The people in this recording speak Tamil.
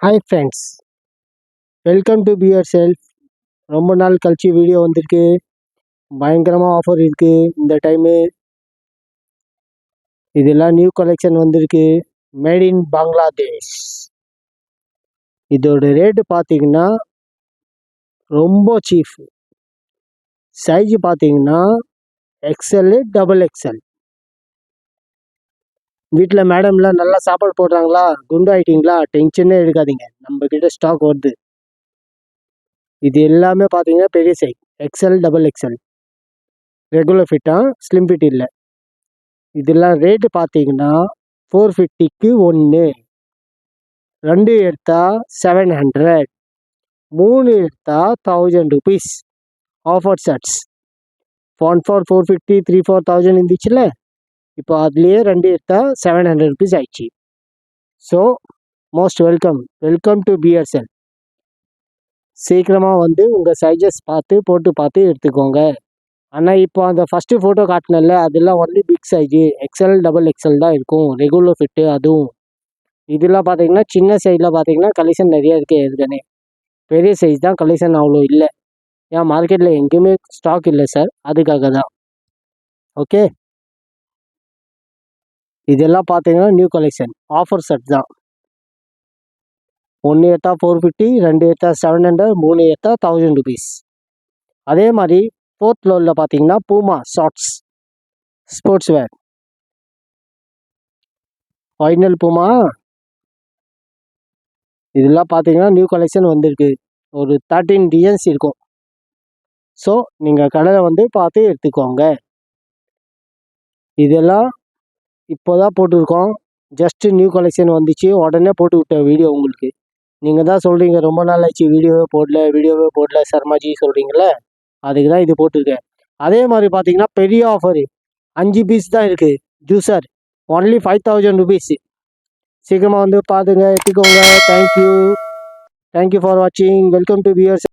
Hi friends, welcome to be your self. ரொம்ப நாள் கழிச்சு வீடியோ வந்திருக்கு. பயங்கரமாக ஆஃபர் இருக்குது இந்த டைமு. இதெல்லாம் நியூ கலெக்ஷன் வந்திருக்கு, மேட் இன் பங்களாதேஷ். இதோட ரேட்டு பார்த்தீங்கன்னா ரொம்ப சீஃப். சைஸ் பார்த்தீங்கன்னா XL, XXL. வீட்டில் மேடம்லாம் நல்லா சாப்பாடு போடுறாங்களா, குண்டாயிட்டீங்களா, டென்ஷனே எடுக்காதீங்க, நம்மக்கிட்ட ஸ்டாக் வருது. இது எல்லாமே பார்த்தீங்கன்னா பெரிய சைஸ் XL, XXL. ரெகுலர் ஃபிட்டாக, ஸ்லிம் ஃபிட் இல்லை. இதெல்லாம் ரேட்டு பார்த்தீங்கன்னா 450க்கு 1, 2 எடுத்தா 700, 3 எடுத்தா 1000 rupees. Offer sets 1 for 450, 3 for 1000 இருந்துச்சுல்ல, இப்போ அதுலேயே 2 எடுத்தா 700 rupees ஆயிடுச்சு. So most welcome to be your self. சீக்கிரமாக வந்து உங்கள் சைஸஸ் போட்டு எடுத்துக்கோங்க. ஆனால் இப்போ அந்த ஃபஸ்ட்டு ஃபோட்டோ காட்டினல அதெல்லாம் only big size XL, XXL தான் இருக்கும், ரெகுலர் ஃபிட்டு. அதுவும் இதெல்லாம் பார்த்தீங்கன்னா சின்ன சைஸில் பார்த்தீங்கன்னா கலெக்ஷன் நிறைய இருக்குது. ஏற்கனவே பெரிய சைஸ் தான் கலெக்ஷன் அவ்வளோ இல்லை. ஏன் மார்க்கெட்டில் எங்கேயுமே ஸ்டாக் இல்லை சார், அதுக்காக தான். ஓகே, இதெல்லாம் பார்த்தீங்கன்னா நியூ கலெக்ஷன் ஆஃபர் செட் தான். 1 எடுத்தா 450, 2 எடுத்தா 700, 3 எடுத்தா 1000 rupees. அதே மாதிரி 4th ஃப்ளோரில் பார்த்தீங்கன்னா பூமா ஷார்ட்ஸ், ஸ்போர்ட்ஸ் வேர், ஃபைனல் பூமா. இதெல்லாம் பார்த்தீங்கன்னா நியூ கலெக்ஷன் வந்திருக்கு. ஒரு 13 டிசைன்ஸ் இருக்கும். ஸோ நீங்கள் கடையில் வந்து பார்த்து எடுத்துக்கோங்க. இதெல்லாம் இப்போ தான் போட்டிருக்கோம், ஜஸ்ட்டு நியூ கலெக்ஷன் வந்துச்சு, உடனே போட்டு விட்ட வீடியோ உங்களுக்கு. நீங்கள் தான் சொல்கிறீங்க ரொம்ப நாள் ஆச்சு வீடியோவே போடல சர்மாஜி சொல்கிறீங்களே, அதுக்கு தான் இது போட்டிருக்கேன். அதே மாதிரி பார்த்தீங்கன்னா பெரிய ஆஃபரு 5 பீஸ் தான் இருக்குது. Juicer only 5000 rupees. சீக்கிரமாக வந்து பார்த்துங்க, எடுத்துக்கோங்க. தேங்க்யூ ஃபார் வாட்சிங். Welcome to viewers.